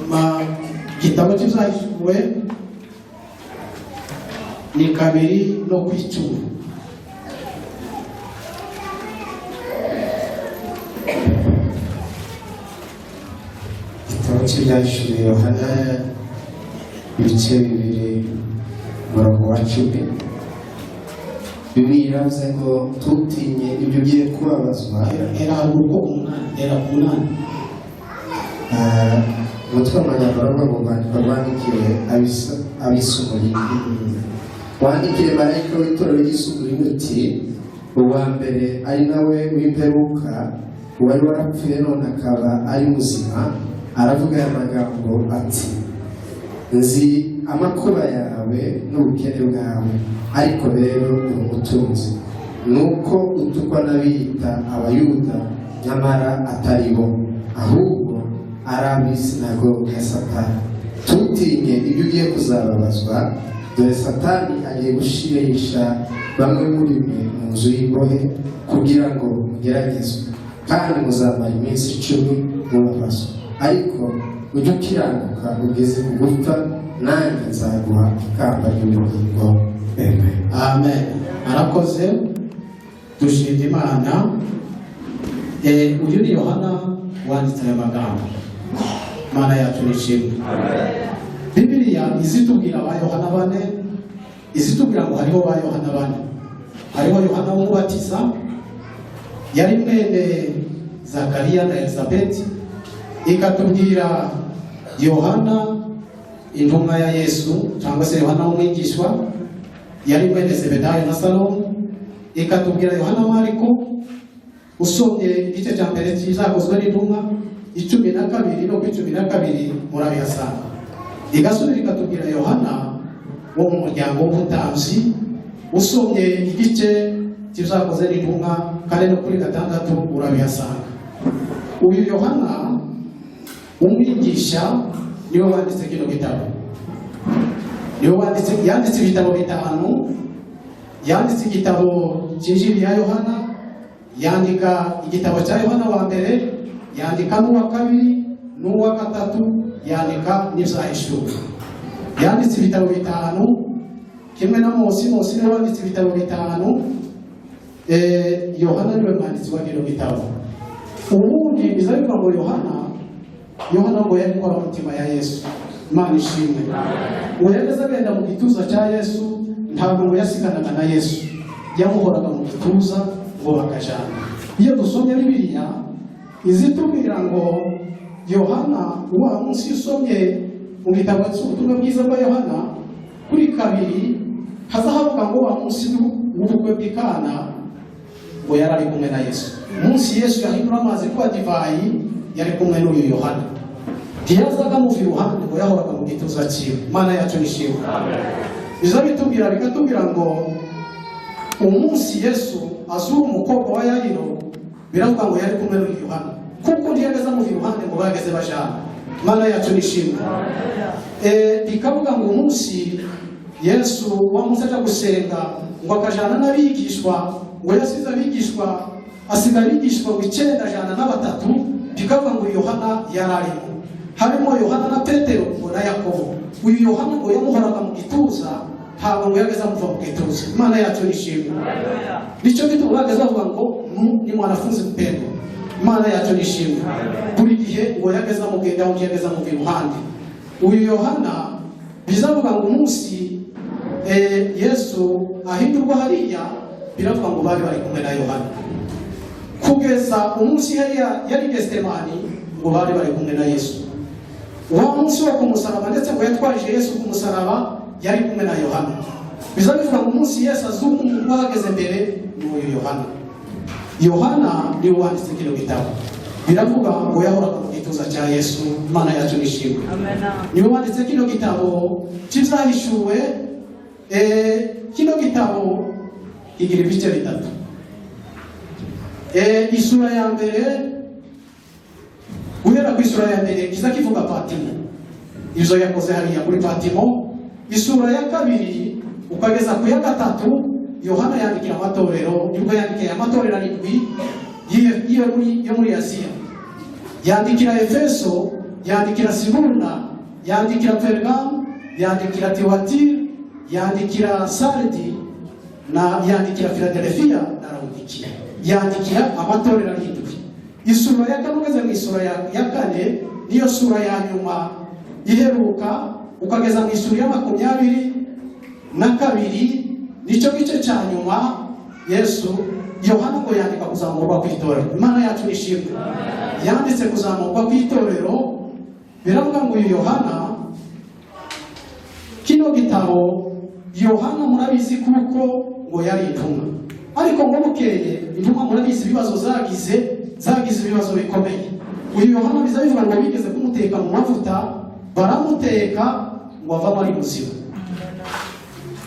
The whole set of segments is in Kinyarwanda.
igitabo cy'Ibyahishuriwe ni 2:10. Igitabo cy'Ibyahishuriwe Yohana ibice 2:10. Bibiliya iravuze ngo tutinye ibyo ugiye kubabazwa. Era uko umunani. Umutwe w'amanyarwanda ngo rwandikiwe ab'Isumurindi. Wandikire marayika w'itorero ry'Isumurindi uti: uwa mbere ari nawe w'imperuka, uwari warapfuye none akaba ari muzima, aravuga aya magambo ati: nzi amakuba yawe n'ubukene bwawe, ariko rero uri umutunzi. Nuko utukwa n'abiyita abayuda, nyamara atari bo, ahubwo ari ab'isinagogi ya Satani. Tutinye ibyo ugiye kuzababazwa, dore Satani agiye gushirisha bamwe muri mwe mu nzu y'imbohe, kugira ngo mugeragezwe, kandi muzamara iminsi 10 mubabazwa. Ariko ujye ukiranuka ugeze ku gupfa, nanjye nzaguha ikamba ry'ubugingo. Amen. Arakoze, dushimye Imana. Uyu ni Yohana wanditse aya magambo. Mana yacu nishimwe. Bibiliya izitubwira ba Yohana 4, izitubwira ngo hariho ba Yohana 4. Hariho Yohana w'Umubatiza, yari mwene Zakariya na Elizabeti. Ikatubwira Yohana intumwa ya Yesu, cyangwa se Yohana w'umwigishwa, yari mwene Zebedayo na Salomo. Ikatubwira Yohana Mariko, usomye igice cya mbere cy'Ibyakozwe n'Intumwa 12 no 12 murabihasanga. Igasubira ikatubwira Yohana wo mu muryango w'ubutambyi, usomye igice cy'Ibyakozwe n'Intumwa 4 no 6 urabihasanga. Uyu Yohana umwigisha niwe wanditse kino gitabo. Yanditse ibitabo 5. Yanditse igitabo cy'Injili ya Yohana, yandika igitabo cya Yohana wa mbere, yandika n'uwa 2 n'uwa 3, yandika n'Ibyahishuriwe. Yanditse ibitabo 5, kimwe na Mose niwe wanditse ibitabo 5. Yohana niwe mwanditsi wa kino gitabo. Ubundi bizavuga ngo Yohana ngo yari kwa mutima ya Yesu. Imana ishimwe. Uwo yageze agenda mu gituza cya Yesu, ntabwo ngo yasiganaga na Yesu, yamuhoraga mu gituza ngo bakajana. Iyo dusomye Bibiliya izitubwira ngo Yohana wa munsi usomye mu gitabo cy'ubutumwa bwiza bwa Yohana kuri 2 hazahavuga ngo wa munsi w'ubukwe bw'Ikana ngo yarari kumwe na Yesu. Munsi Yesu yahindura amazi kuba divayi, yari kumwe n'uyu Yohana. Ntiyazaga mu iruhande ngo yahoraga mu gituza cyiwe. Imana yacu nishimwe. Biza bitubwira bikatubwira ngo umunsi Yesu azura umukobwa wa Yayiro, biravuga ngo yari kumwe n'uyu Yohana, kuko ntiyageza mu iruhande ngo bageze bajana. Imana yacu nishimwe. Ikavuga ngo umunsi Yesu wamusaja gusenga ngo akajana n'abigishwa, ngo yasize abigishwa, asiga abigishwa 9 ajana na 3. Bikavuga ngo Yohana yararimo, harimo Yohana na Petero na Yakobo. Uyu Yohana ngo yamuhoraga mu gituza, ntabwo ngo yageza muva mu gituza. Imana yacu nishimwe. Nicyo gituma bageze bavuga ngo ni mwanafunzi mpendwa. Imana yacu nishimwe. Buri gihe ngo yageza mu genda aho yageza mu iruhande. Uyu Yohana bizavuga ngo umunsi Yesu ahindurwa hariya, biravuga ngo bari kumwe na Yohana. Kugeza umunsi yari Getsemani ngo bari kumwe na Yesu. Wa munsi wo kumusaraba, ndetse ngo yatwarije Yesu ku musaraba, yari kumwe na Yohana. Bizavuga ngo umunsi Yesu azuka umuntu ahagaze mbere n'uyu Yohana. Yohana ni wanditse kino gitabo. Biravuga ngo yahoraga mu gituza cya Yesu. Imana yacu nishimwe. Amen. Ni wanditse kino gitabo cy'Ibyahishuriwe. Kino gitabo kigira ibice 3. Isura ya mbere, guhera ku isura ya mbere kiza kivuga Patimo, izo yakoze hariya kuri Patimo. Isura ya 2 ukageza ku ya 3, Yohana yandikira amatorero, nibwo yandikiye amatorero 7 yo muri Aziya. Yandikira Efeso, yandikira Simurna, yandikira Pergam, yandikira Tiwatira, yandikira Sardi, na yandikira Philadelphia na Laodikia. Yandikira amatorero arindwi. Isura ya kane ugeze mu isura ya kane niyo sura ya nyuma iheruka, ukageza mu isura ya 22 nicyo gice cya nyuma Yesu Yohana ngo yandika kuzamurwa kw'itorero. Imana yacu nishimwe. Yanditse kuzamurwa kw'itorero, biravuga ngo Yohana, kino gitabo Yohana murabizi kuko ngo yari intumwa, ariko ngo bukeye intumwa murabizi ibibazo zagize ibibazo bikomeye. Uyu Yohana biza bivuga ngo bigeze kumuteka mu mavuta, baramuteka ngo avamo ari muzima.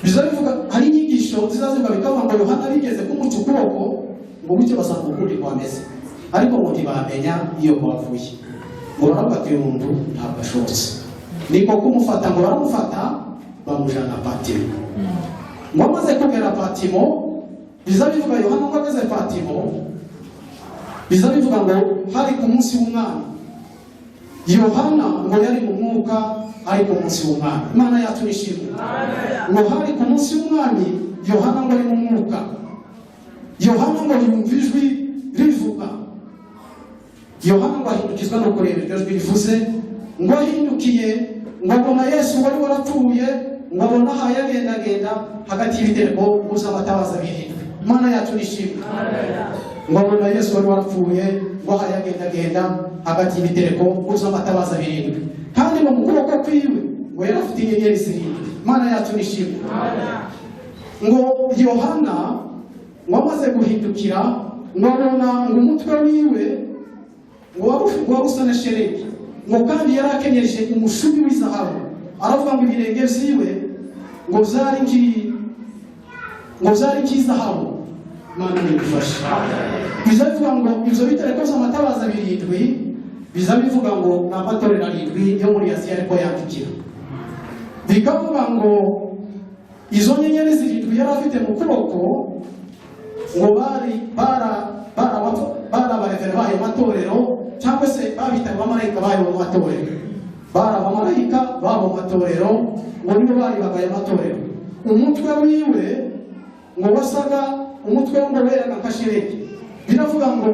Biza bivuga hari inyigisho zizazuka bikavuga ngo Yohana bigeze kumuca ukuboko ngo bucye basanga ukundi kwameze, ariko ngo ntibamenya iyo bavuye. Ngo baravuga ati uyu muntu ntabwo ashobotse, niko kumufata ngo baramufata bamujana Patimo. Ngo amaze kugera Patimo, biza bivuga Yohana ngo ageze Patimo, biza bivuga ngo hari ku munsi w'umwami. Yohana ngo yari mu mwuka ari ku munsi w'umwami. Imana yacu nishimwe. Ngo hari ku munsi w'umwami, Yohana ngo ari mu mwuka. Yohana ngo yumva ijwi rivuga. Yohana ngo ahindukizwa no kureba iryo jwi rivuze, ngo ahindukiye ngo abona Yesu wari warapfuye, ngo abona aha yagendagenda hagati y'ibitereko mpuzamatabaza birindwi. Imana yacu nishimwe. Ngo abona Yesu wari warapfuye, ngo aha yagendagenda hagati y'ibitereko mpuzamatabaza birindwi, kandi mu kuboko kwiwe ngo yari afite inyenyeri zirindwi. Imana yacu nishimwe. Ngo Yohana ngo amaze guhindukira, ngo abona ngo umutwe wiwe ngo wari usa na shelegi, ngo kandi yari akenyereje umushubi w'izahabu. Aravuga ngo ibirenge vyiwe ngo vyari nk'izahabu. Imana nibifashe. Biza bivuga ngo ivyo bitereko vy'amatabaza birindwi, biza bivuga ngo ni amatorero arindwi yo muri Aziya ariko yandikira. Bikavuga ngo izo nyenyeri zirindwi yari afite mu kuboko ngo bari abarevera bayo matorero, cyangwa se babita abamarayika bayo matorero. Bari abamarayika babo matorero, ngo nibo bari bagaye matorero. Umutwe wiwe ngo wasaga umutwe ngo weraga nka shelegi. Biravuga ngo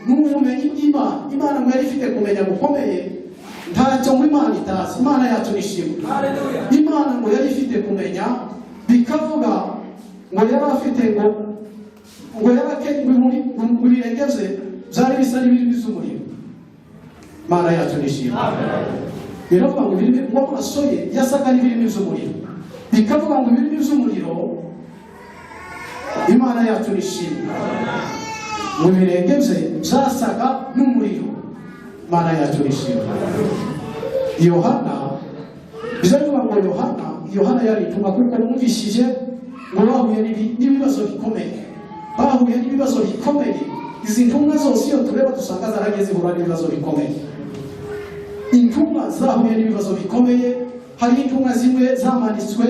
n'ubumenyi bw'Imana. Imana ngo yari ifite kumenya gukomeye, ntacyo ngo Imana itazi. Imana yacu nishimwe. Imana ngo yari ifite kumenya, bikavuga ngo yari afite ngo yarakenye mu birenge bye byari bisa n'ibirimi by'umuriro. Imana yacu nishimwe. Biravuga ngo amaso ye yasaga n'ibirimi by'umuriro. Bikavuga ngo ibirimi by'umuriro. Imana yacu nishimwe. Mu birenge bye byasaga n'umuriro. Imana yacu nishimwe. Yohana, biza bivuga ngo Yohana yari intumwa kuko bumvishije ngo bahuye n'ibibazo bikomeye. Bahuye n'ibibazo bikomeye. Izi ntumwa zose iyo tureba dusanga zarageze zihura n'ibibazo bikomeye. Intumwa zahuye n'ibibazo bikomeye. Hari intumwa zimwe zamanitswe,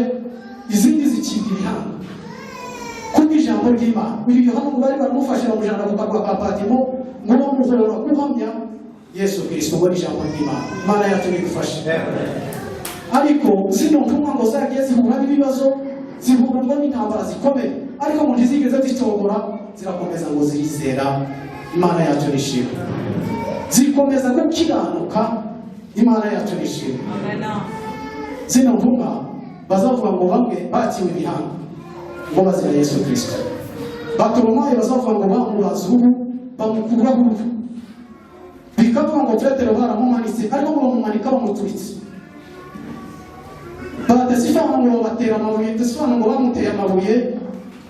izindi zicibwa ibihano kubw'ijambo ry'Imana. Uyu Yohana ngo bari baramufashe bamujana ku karwa ka Patimo, ngo bamuhora guhamya Yesu Kristo ngo n'ijambo ry'Imana. Imana yacu nidufashe. Ariko zino ntumwa ngo zagiye zihura n'ibibazo, zihura ngo n'intambara zikomeye, ariko ngo ntizigeze zicogora, zirakomeza ngo zirizera. Imana yacu nishimwe. Zikomeza gukiranuka. Imana yacu nishimwe. Zino ntumwa bazavuga ngo bamwe baciwe ibihano ngo bazira Yesu Kristo. Batoromayo bazavuga ngo bamubaza ubu bamukuraho ubu. Bikavuga ngo Petero baramumanitse, ariko ngo bamumanika bamuturitse. Badesifana ngo batera amabuye, desifana ngo bamuteye amabuye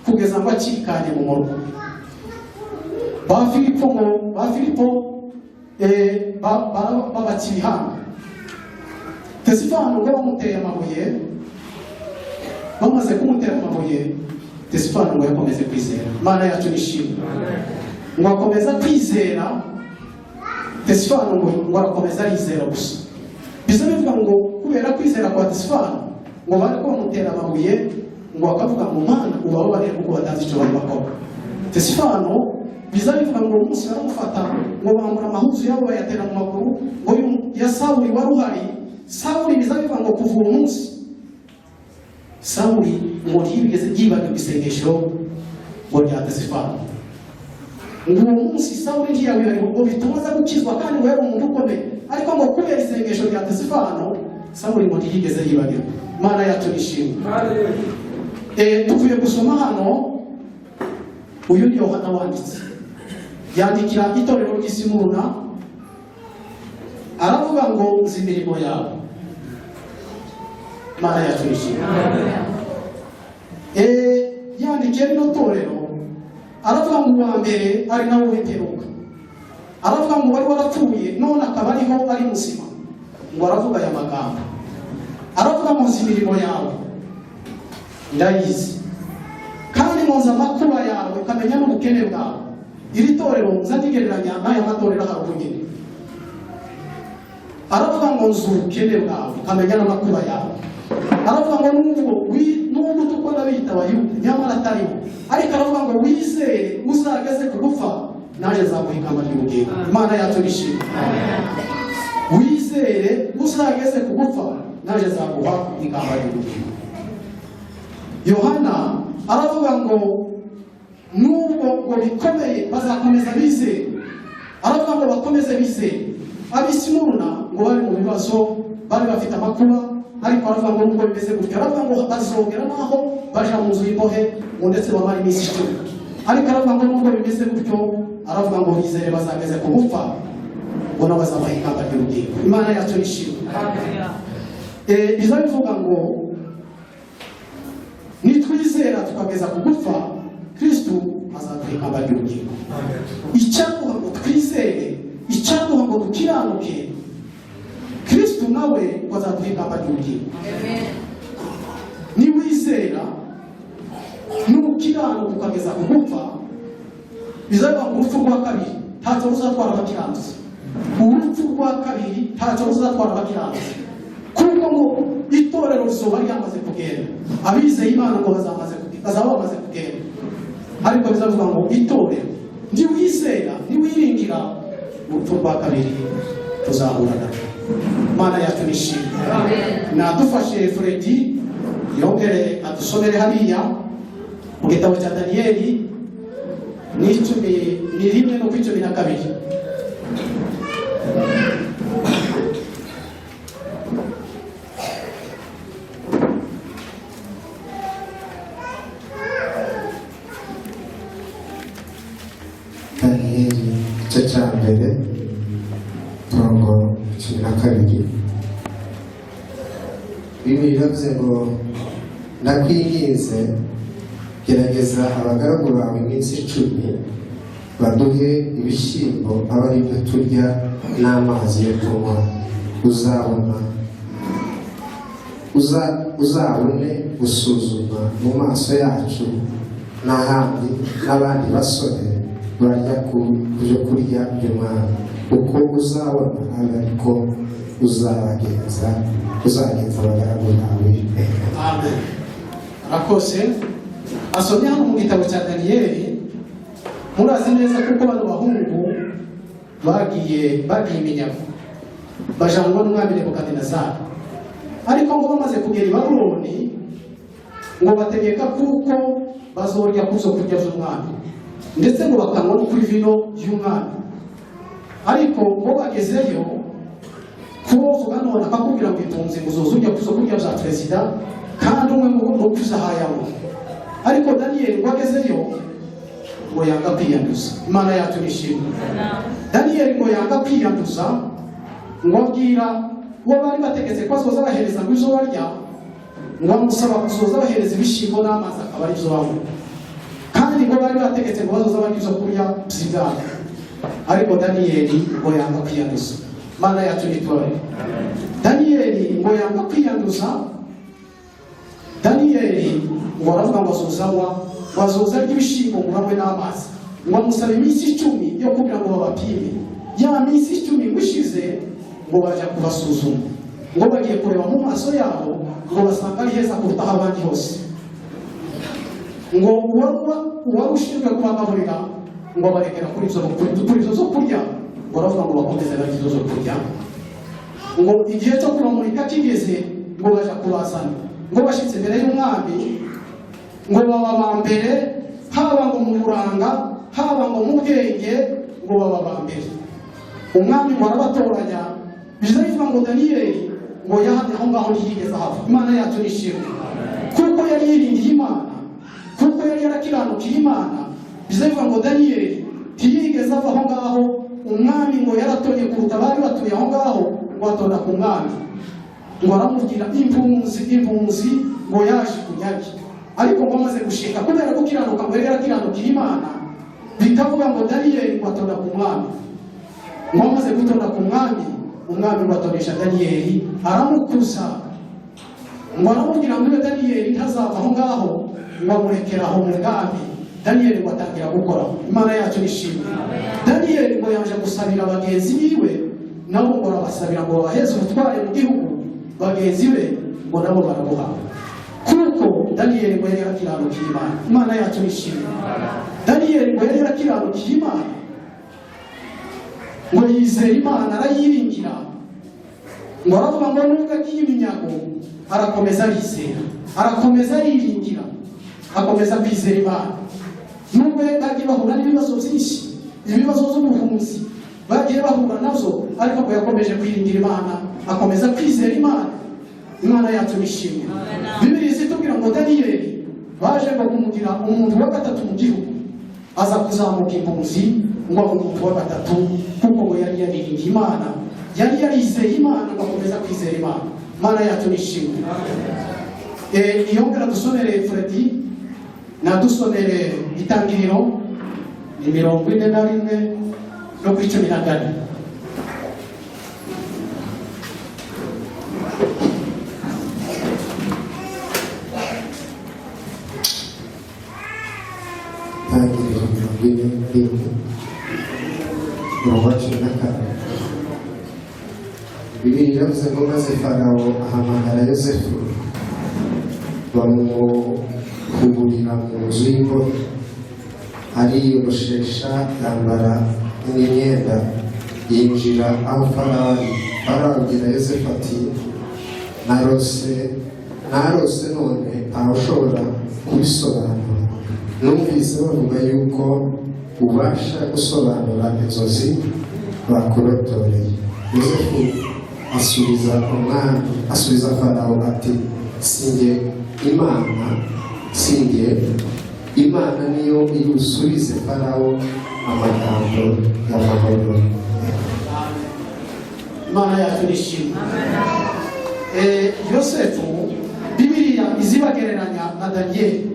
kugeza ngo acikanye mu murwa. Ba Filipo babakiri hano. Desifana ngo bamuteye amabuye, bamaze kumutera amabuye, Desifana ngo yakomeze kwizera. Imana yacu nishimwe. Ngo akomeza kwizera, Desifana ngo arakomeza arizera gusa. Biza bivuga ngo kubera kwizera kwa Desifana ngo bari ko bamutera amabuye, ngo bakavuga ngo Mana ubababarire kuko batazi icyo bari bakora. Desifano biza bivuga ngo umunsi baramufata ngo bambura amahuzu yabo bayatera mu maguru ngo ya Sawuli wari uhari. Sawuli biza bivuga ngo kuva uwo munsi Sawuli ngo ntiyigeze yibagirwa isengesho ngo rya Sitefano. Ngo uwo munsi Sawuli ntiyabibagirwa ngo bituma aza gukizwa kandi ngo yari umuntu ukomeye, ariko ngo kubera isengesho rya Sitefano Sawuli ngo ntiyigeze yibagirwa. Mana yacu nishimwe. Tuvuye gusoma hano, uyu ni Yohana wanditse, yandikira itorero ry'Isimuruna, aravuga ngo nzi imirimo yawe. Mana yacu nishimwe. Yandikiye rino torero, aravuga ngo uwa mbere ari nawe w'imperuka, aravuga ngo wari warapfuye none akaba ariho ari muzima. Ngo aravuga aya magambo, aravuga ngo nzi imirimo yawe ndayizi, kandi nkoza amakuba yawe ukamenya n'ubukene bwawe. Iri torero nzadigereranya n'aya matorero haruguru nyine. Aravuga ngo nzi ubukene bwawe ukamenya n'amakuba yawe. Aravuga ngo nubwo tukunda bita abayuda nyamara atariho, ariko aravuga ngo wizere uzageze ku gupfa naje nzaguha ikamba ry'ubugingo. Imana yacu nishimwe. Wizere uzageze ku gupfa naje nzaguha ikamba ry'ubugingo. Yohana aravuga ngo nubwo ngo bikomeye bazakomeza bizere. Aravuga ngo bakomeze bizere. Ab'Isimuruna ngo bari mu bibazo, bari bafite amakuba, ariko aravuga ngo nubwo bimeze gutyo, aravuga ngo bazongera naho baja mu nzu y'imbohe ngo ndetse bamara iminsi 10. Ariko aravuga ngo nubwo bimeze gutyo, aravuga ngo bizere bazageze ku gupfa ngo nabo bazabaha ikamba ry'ubugingo. Imana yacu nishimwe. Biza bivuga ngo nitwizera tukageza ku gupfa, Kristo azaduha ikamba ry'ubugingo. Icyaduha ngo twizere, icyaduha ngo dukiranuke, Kristo nawe azaduha ikamba ry'ubugingo. Niwizera n'ukiranuka ukageza ku gupfa, bizaba ngo urupfu rwa kabiri ntacyo ruzatwara abakiranutsi. Urupfu rwa kabiri ntacyo ruzatwara abakiranutsi, kuko ngo itorero rizoba ryamaze kugenda, abizeye Imana ngo bazaba bamaze kugenda. Ariko bizavuga ngo itorero niwizera, niwiringira, urupfu rwa kabiri tuzahura narwo. Mana yacu nishimwe. Nadufashe Fredi yongere adusomere hariya mu gitabo cya Daniyeli ni 11 no 12. Daniyeli igice cya mbere mirongo 12. Bibiliya iravuze ngo ndakwinginze gerageza abagaragu bawe iminsi 10 baduhe ibishyimbo aba ari byo turya n'amazi yo kunywa, uzabone gusuzuma mu maso yacu n'ahandi n'abandi basore barya ku byo kurya by'umwami, uko uzabona ariko uzagenza abagaragu bawe. Amen. Arakose asomye hano mu gitabo cya Daniyeli. Murazi neza kuko bano bahungu bagiye iminyago bajanwa n'umwami Nebukadinezari, ariko ngo bamaze kugera i Babuloni ngo bategeka kuko bazorya kuzo kurya by'umwami, ndetse ngo bakanywa no kuri vino y'umwami. Ariko ngo bagezeyo kuvuga none akakubwira ngo itunze ngo uzozurya kuzo kurya bya perezida kandi umwe mu kuzahayaho. Ariko Daniyeli ngo agezeyo ngo yanga kwiyanduza. Imana yacu nishimwe. Daniyeli ngo yanga kwiyanduza, ngo abwira uwo bari bategetse ko azoza bahereza ngo izo barya, ngo amusaba kuzoza bahereza ibishyimbo n'amazi akaba ari byo banywa, kandi ngo bari bategetse ngo bazoza barya ibyo kurya by'ibwami. Ariko Daniyeli ngo yanga kwiyanduza. Mana yacu nitore. Daniyeli ngo yanga kwiyanduza. Daniyeli ngo aravuga ngo bazoza ry'ibishyimbo ngo banywe n'amazi, ngo amusaba iminsi 10 yo kugira ngo babapime. Ya minsi 10 ngo ishize ngo baja kubasuzuma, ngo bagiye kureba mu maso yabo ngo basanga ari heza kuruta abandi hose. Ngo uwari ushinzwe kubagaburira ngo barekera kuri izo zo kurya, baravuga ngo bakomeze barya izo zo kurya. Ngo igihe cyo kumurika kigeze, ngo baja kubazana, ngo bashitse imbere y'umwami, ngo baba ba mbere, haba ngo mu buranga, haba ngo mu bwenge, ngo baba ba mbere. Umwami ngo arabatoranya, bivuga ngo Daniyeli ngo yahate aho ngaho ntiyigeze ahava. Imana yacu nishimwe, kuko yari yiringiye Imana, kuko yari yarakiranukiye Imana. Bivuga ngo Daniyeli ntiyigeze ava aho ngaho. Umwami ngo yaratonye kuruta bari batuye aho ngaho, ngo atonda ku mwami, ngo aramubwira impunzi ngo yaje kunyagi. Ariko ngo amaze gushika kubera gukiranuka, ngo yari yarakiranukiye Imana, bikavuga ngo Daniyeli ngo atonda ku mwami. Ngo amaze gutonda ku mwami, umwami ngo atonesha Daniyeli, aramukuza, ngo aramubwira ngo Daniyeli ntazava aho ngaho, ngo amurekera aho mu bwami. Daniyeli ngo atangira gukora. Imana yacu nishimwe. Daniyeli ngo yaje gusabira bagenzi biwe, nabo ngo arabasabira ngo baheze ubutware mu gihugu. Bagenzi be ngo nabo barabuhabwa, kuko Daniyeli ngo yari yarakiranukiye Imana. Imana yacu nishimwe. Daniyeli ngo yari yarakiranukiye Imana, ngo yizera Imana, arayiringira. Ngo aravuga ngo nubwo agiye iminyago, arakomeza yizera, arakomeza yiringira, akomeza kwizera Imana. Nubwo bagiye bahura n'ibibazo byinshi, ibibazo z'ubuhunzi bagiye bahura nabyo, ariko ngo yakomeje kwiringira Imana, akomeza kwizera Imana. Imana yacu nishimwe. Bibiliya zitubwira ngo Daniyeli baje ngo kumugira umuntu wa gatatu mu gihugu, aza kuzamuka impunzi ngo abe umuntu wa gatatu, kuko ngo yari yariringiye Imana, yari yarizeye Imana, ngo akomeza kwizera Imana. Imana yacu nishimwe. Niyongera dusomere Fredi, nadusomere Itangiriro 41 no ku 14. Itangiriro 41 umurongo wa 14. Bibiliya iravuze ngo maze Farawo ahamagara Yosefu, bamukuburira mu nzu y'imbohe, ariyogoshesha, yambara imyenda, yinjira aho Farawo ari. Farawo abwira Yosefu ati, narose none ntawushobora kubisobanura. Numvise bavuga yuko ubasha gusobanura inzozi bakurotoreye. Yosefu asubiza Farawo ati, sinjye Imana niyo irusubize Farawo amagambo y'amahoro. Imana yacu nishimwe. Yosefu Bibiliya izibagereranya na Daniyeli,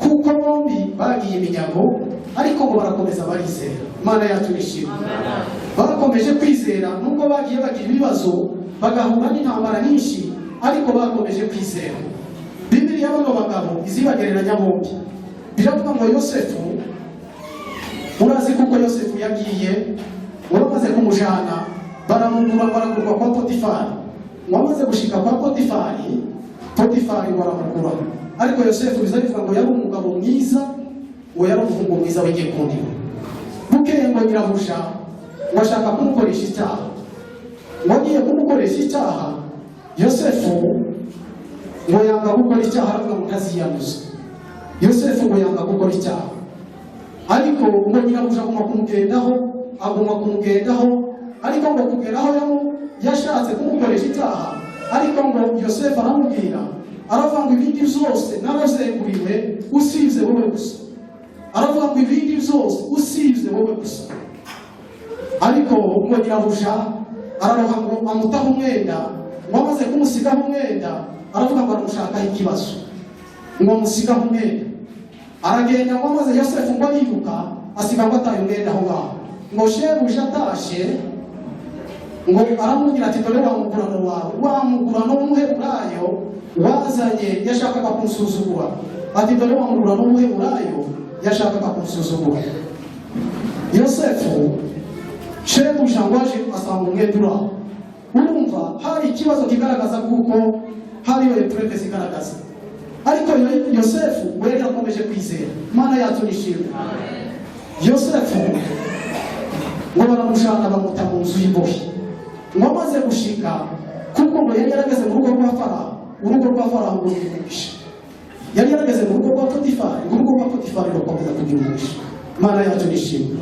kuko bombi bagiye iminyago, ariko ngo barakomeza barizera. Imana yacu nishimwe. Bakomeje kwizera nubwo bagiye bagira ibibazo, bagahura n'intambara nyinshi, ariko bakomeje kwizera. Bibiliya bano bagabo izibagereranya bombi. Biravuga ngo Yosefu, urazi kuko Yosefu yagiye, bamaze kumujana, baramugura, baragurwa kwa Potifari. Wamaze gushika kwa Potifari baramugura. Ariko Yosefu bizabivuga ngo yari umugabo mwiza, ngo yari umuhungu mwiza w'igikundiro. Bukeye ngo nyirabuja ngo ashaka kumukoresha icyaha. Wagiye kumukoresha icyaha, Yosefu ngo yanga gukora icyaha, aravuga ngo ntaziyamuza. Yosefu ngo yanga gukora icyaha, ariko ngo nyirabuja aguma kumugendaho, ariko ngo kugeraho yashatse kumukoresha icyaha. Ariko ngo Yosefu aramubwira, aravuga ngo ibindi byose narazeguriwe usibye wowe gusa. Aravuga ngo ibindi byose usibye wowe gusa. Ariko ngo nyirabuja araroha ngo amutaho umwenda, ngo amaze kumusigaho umwenda, aravuga ngo aramushakaho ikibazo, ngo amusigaho umwenda. Aragenda ngo amaze Yosefu ngo ariruka, asiga ngo ataye umwenda aho ngaho. Ngo shebuja atashe, ngo aramubwira ati, dore wa mugurano wawe, wa mugurano w'umuheburayo wazanye yashakaga kumusuzugura. Ati, dore wa mugurano w'umuheburayo yashakaga kumusuzugura. Yosefu shebuja ngo aje asanga umwenda uraho. Urumva hari ikibazo kigaragaza kuko hariyo epreve zigaragaza. Ariko Yosefu we yakomeje kwizera. Imana yacu nishimwe. Yosefu ngo baramujana bamuta mu nzu y'imbohe. Ngo amaze gushika kuko ngo yari yarageze mu rugo rwa Farawo, urugo rwa Farawo ngo rwumugisha. Yari yarageze mu rugo rwa Potifari, urugo rwa Potifari rukomeza kugira umugisha. Mana yacu nishimwe.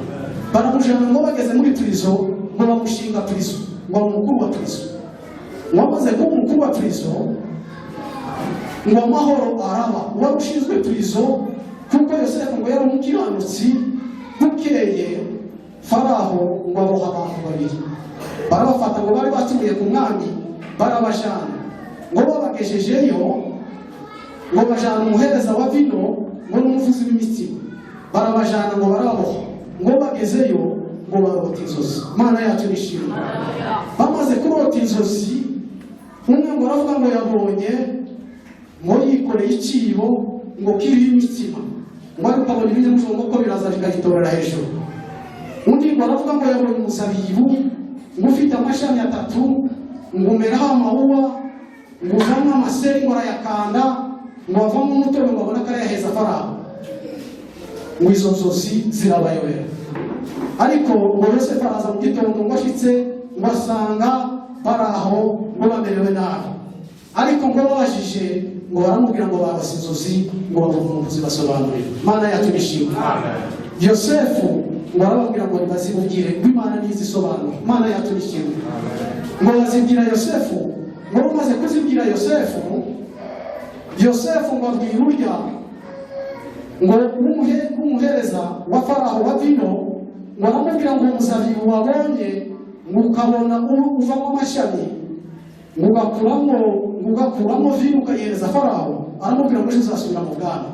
Baramujana ngo bageze muri prison, ngo bamushinga prison, ngo umukuru wa prison. Ngo amaze kuba umukuru wa prison, ngo amahoro araba, wari ushinzwe prison kuko Yosefu ngo yari umukiranutsi. Bukeye Farawo ngo aboha abantu babiri, barabafata ngo bari batumiye ku mwami, barabajana ngo babagejejeyo, ngo bajana umuhereza wa vino ngo n'umuvuzi w'imitsima, barabajana ngo baraboha, ngo bagezeyo ngo barota inzozi. Mana yacu nishimwe. Bamaze kurota inzozi, umwe ngo aravuga ngo yabonye ngo yikoreye icibo ngo kiriho imitsima, ngo ariko abona ibinyamujongo ko biraza bikagitorera hejuru. Undi ngo aravuga ngo yabonye umuzabibu ngo ufite amashami 3 ngo umeraho amawuwa ngo uvamo amaseri ngo arayakanda ngo avamo umutobe ngo abona ko arayaheza Farawo. Ngo izo nzozi zirabayobera. Ariko ngo Yosefu araza mu gitondo ngo ashitse ngo asanga baraho ngo bamerewe nabi. Ariko ngo babajije ngo baramubwira ngo barose inzozi ngo bavuga zibasobanurira. Mana yacu nishimwe. Yosefu ngo arababwira ngo bazibugire ngo Imana nizisobanura. Mana yacu nishimwe. Ngo bazibwira Yosefu, ngo bamaze kuzibwira Yosefu, Yosefu ngo abwira urya ngo umuhereza wa Farawo wa vino, ngo aramubwira ngo umuzabibu wabonye ngo ukabona uvamo amashami ngo ugakuramo vino ukayihereza Farawo, aramubwira ngo uzasubira mu bwami.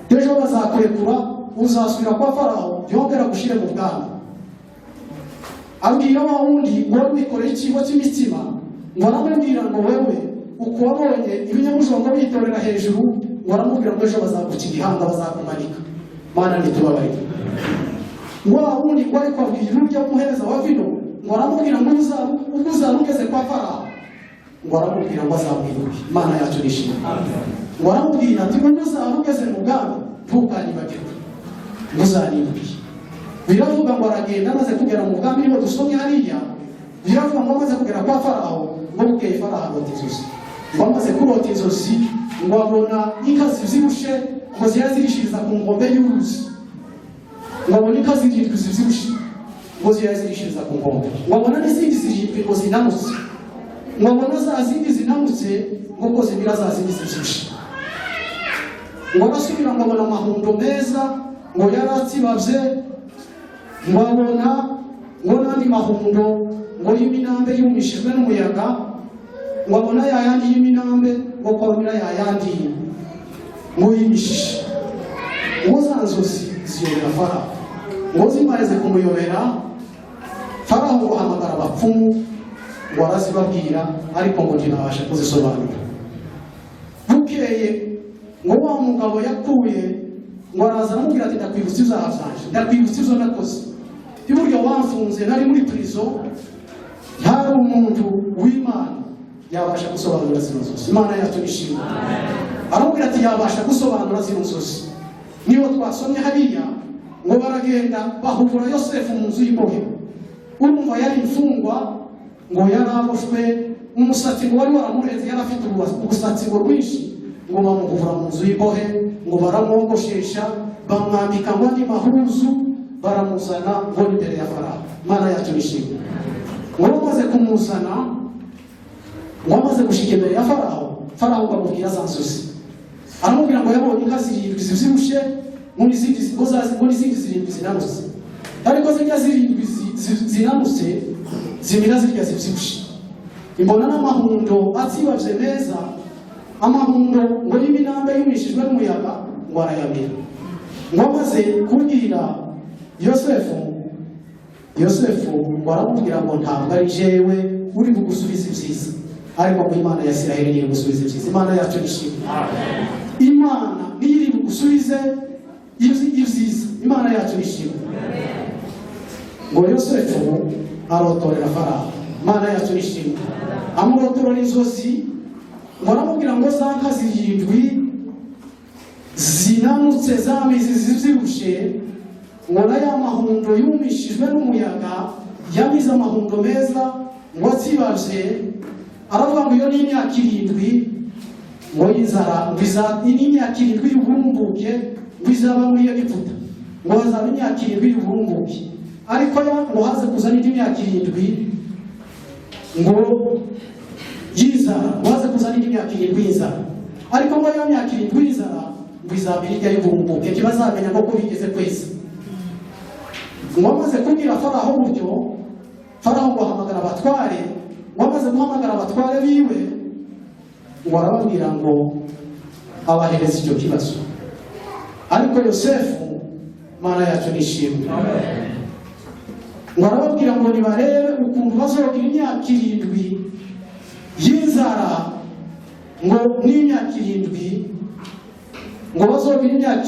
Ejo bazakurekura uzasubira kwa Farawo yongera gushire mu bwami. Abwira wa wundi ngo wikoreye ikigo cy'imitsima, ngo aramubwira ngo wewe uko wabonye ibinyamujongo bitorera hejuru, ngo aramubwira ngo ejo bazaguca igihanga bazakumanika. Mana nitubabarire. Wa wundi ngo ariko abwira urya umuhereza wa vino, ngo aramubwira ngo uzarugeze kwa Farawo, ngo aramubwira ngo azamwibuke. Mana yacu nishimwe. Ngo aramubwira ati ngo uzarugeze mu bwami ntukanyibagirwe, muzanibuke. Biravuga ngo aragenda amaze kugera mu bwami, niho dusomye hariya biravuga ngo amaze kugera kwa Farawo ngo bukeye Farawo arota inzozi. Ngo amaze kurota inzozi ngo abona inka zibyibushye ngo ziyazirishiriza ku ngombe y'uruzi. Ngo abona inka zirindwi zibyibushye ngo ziyazirishiriza ku ngombe. Ngo abona n'izindi zirindwi ngo zinamutse. Ngo abona za zindi zinamutse ngo ko zibira za zindi zibyibushye. Ngo arasubira ngo abona amahundo meza ngo yaratsibavye. Ngo abona ngo n'andi mahundo ngo y'iminambe yumishijwe n'umuyaga. Ngo abona yayandi y'iminambe ngo kwamira yayandi ngo yimishishe. Ngo za nzozi ziyobera Farawo. Ngo zimaze kumuyobera, Farawo ngo ahamagara abapfumu ngo arazibabwira, ariko ngo ntibabasha kuzisobanura. Bukeye ngo wa mugabo yakuye ngo araza aramubwira ati ndakwibutsa ibyaha byanje, ndakwibutsa ibyo nakoze. Y'uburyo wamfunze nari muri prison, hari umuntu w'Imana yabasha gusobanura zino nzozi. Imana yacu nishimwe. Aramubwira ati yabasha gusobanura zino nzozi. Niyo twasomye hariya ngo baragenda bahura Yosefu mu nzu y'imbohe. Urumva yari imfungwa ngo yaraboshwe, umusatsi ngo wari waramurenze, yari afite ubusatsi ngo rwinshi. Ngo bamuhura mu nzu y'imbohe, ngo baramwogoshesha, bamwambika ngo andi mahuzu, baramuzana ngo imbere ya Farawo. Mana yacu nishimwe. Ngo bamaze kumuzana, ngo amaze gushika imbere ya Farawo, Farawo bamubwira za nzozi. Aramubwira ngo yabonye inka zirindwi zibyibushye ngo n'izindi zirindwi zinamutse. Ariko zirya zirindwi zinamutse zimira zirya zibyibushye. Imbona n'amahundo atsibavye meza, amahundo ngo y'iminambe yumishijwe n'umuyaga ngo arayamira. Ngo amaze kubwira Yosefu ngo aramubwira ngo ntabwo ari jewe uri bugusubiza ibyiza, ariko ngo Imana ya Isiraheli iri gusubiza ibyiza. Imana yacu nishimwe. Imana niyo iri bugusubize ibyiza. Imana yacu nishimwe. Ngo Yosefu arotorera Farawo. Imana yacu nishimwe. Amurotorera inzozi, ngo aramubwira ngo za nka zirindwi zinamutse zamizi zibyibushye ngo na ya mahundo yumishijwe n'umuyaga yamize amahundo meza ngo atsibavye, aravuga ngo iyo ni imyaka 7 ngo y'inzara, n'imyaka 7 y'uburumbuke ngo izaba muri Egiputa, ngo hazaba imyaka 7 y'uburumbuke, ariko ngo haze kuzana indi myaka 7 ngo y'inzara, ngo haze kuzana indi myaka 7 y'inzara, ariko ngo iyo myaka 7 y'inzara ngo izaba irya y'uburumbuke, ntibazamenya ngo ko bigeze kwezi. Ngo amaze kubwira Faraho buryo, Faraho ngo ahamagara abatware, ngo amaze guhamagara abatware biwe, ngo arababwira ngo abahereza icyo kibazo. Ariko Yosefu, Mana yacu nishimwe, ngo arababwira ngo nibarebe ukuntu bazogira imyaka 7 y'inzara, ngo n'imyaka 7 ngo bazogira imyaka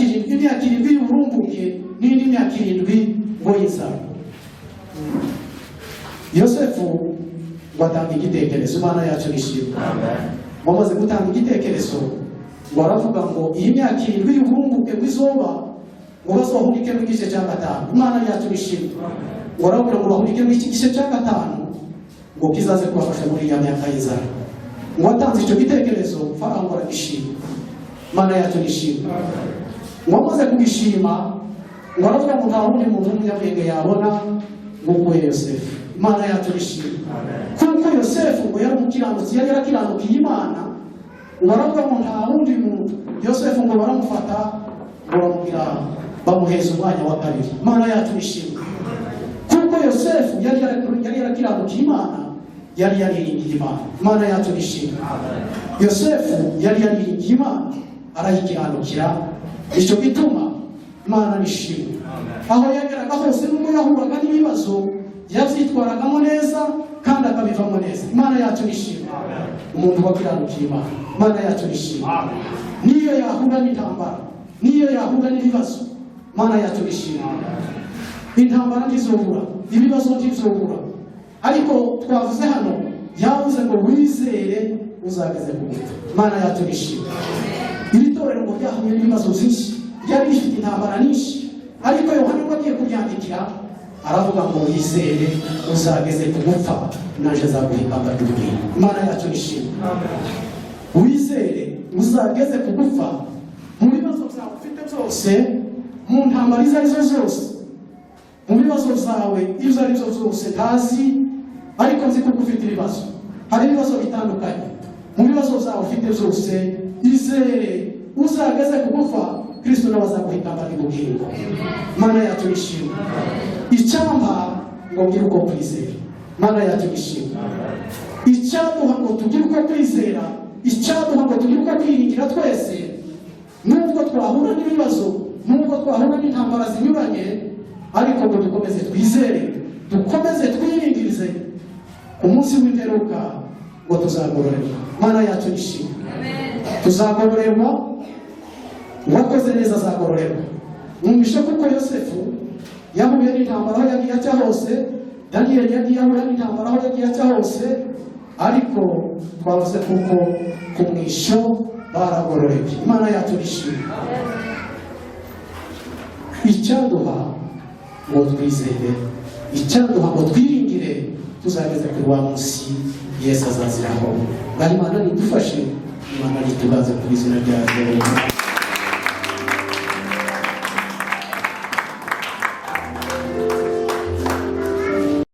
7 y'uburumbuke n'indi myaka 7 ngo y'inzara. Yosefu batanga igitekerezo, Mana yacu nishimwe. Bamaze gutanga igitekerezo, ngo aravuga ngo iyi myaka 7 y'uburumbuke bw'izoba ngo bazohunike mu gice cya 5. Imana yacu nishimwe. Ngo arabura ngo bahunike mu gice cya 5 ngo kizaze kubafasha muri ya myaka y'inzara. Ngo atanze icyo gitekerezo, Faraho ngo aragishima. Mana yacu nishimwe. Ngo amaze kubishima, ngo aravuga ngo nta wundi muntu w'umunyabwenge yabona ngo kuwe Yosefu. Mana yacu nishimwe. Kuko Yosefu ngo yari umukiranutsi, yari yarakiranukiye Imana, ngo aravuga ngo nta wundi muntu. Yosefu ngo baramufata, ngo bamubwira bamuheza umwanya wa 2. Mana yacu nishimwe. Kuko Yosefu yari yarakiranukiye Imana, yari yariringiye Imana. Mana yacu nishimwe. Yosefu yari yariringiye Imana, arayikiranukira, icyo gituma Imana nishimwe. Aho yageraga hose n'ubwo yahuraga n'ibibazo, yabyitwaragamo neza kandi akabivamo neza. Imana yacu nishimwe. Umuntu wakiranukiye Imana, Mana yacu nishimwe. Niyo yahura n'intambara, niyo yahura n'ibibazo, Mana yacu nishimwe. Intambara ntizobura, ibibazo ntizobura, ariko twavuze hano yavuze ngo wizere uzageze ku gupfa. Mana yacu nishimwe. Iri torero ngo ryahuye n'ibibazo byinshi, ryari rifite intambara nyinshi, ariko Yohana ngo agiye kuryandikira aravuga ngo wizere uzageze ku gupfa, naje azaguhimbaza ry'ubugingo. Imana yacu nishimwe. Wizere uzageze ku gupfa, mu bibazo byawe ufite byose, mu ntambara izo arizo zose, mu bibazo zawe izo arizo zose ntazi, ariko nzi ko ufite ibibazo. Hari ibibazo bitandukanye, mu bibazo zawe ufite byose, izere uzageze ku gupfa, Kristo nawe azaguhimbaza ry'ubugingo. Mana yacu nishimwe. Icyampa ngo ngire uko kwizera. Mana yacu nishimwe. Icyaduha ngo tugire uko kwizera, icyaduha ngo tugire uko kwiringira twese, nubwo twahura n'ibibazo, nubwo twahura n'intambara zinyuranye, ariko ngo dukomeze twizere, dukomeze twiringirize, umunsi w'imperuka ngo tuzagororerwa. Mana yacu nishimwe. Tuzagororerwa, uwakoze neza azagororerwa. Mwumvishe kuko Yosefu yahuye n'intambara aho yagiye aca hose, Daniel yagiye ahura n'intambara aho yagiye aca hose, ariko twavuze kuko ku mwisho baragororewe. Imana yacu nishimwe. Icyaduha ngo twizere, icyaduha ngo twiringire, tuzageze kuri wa munsi Yesu azaziraho. Bari Imana nidufashe, Imana nitubaze ku izina rya Yesu.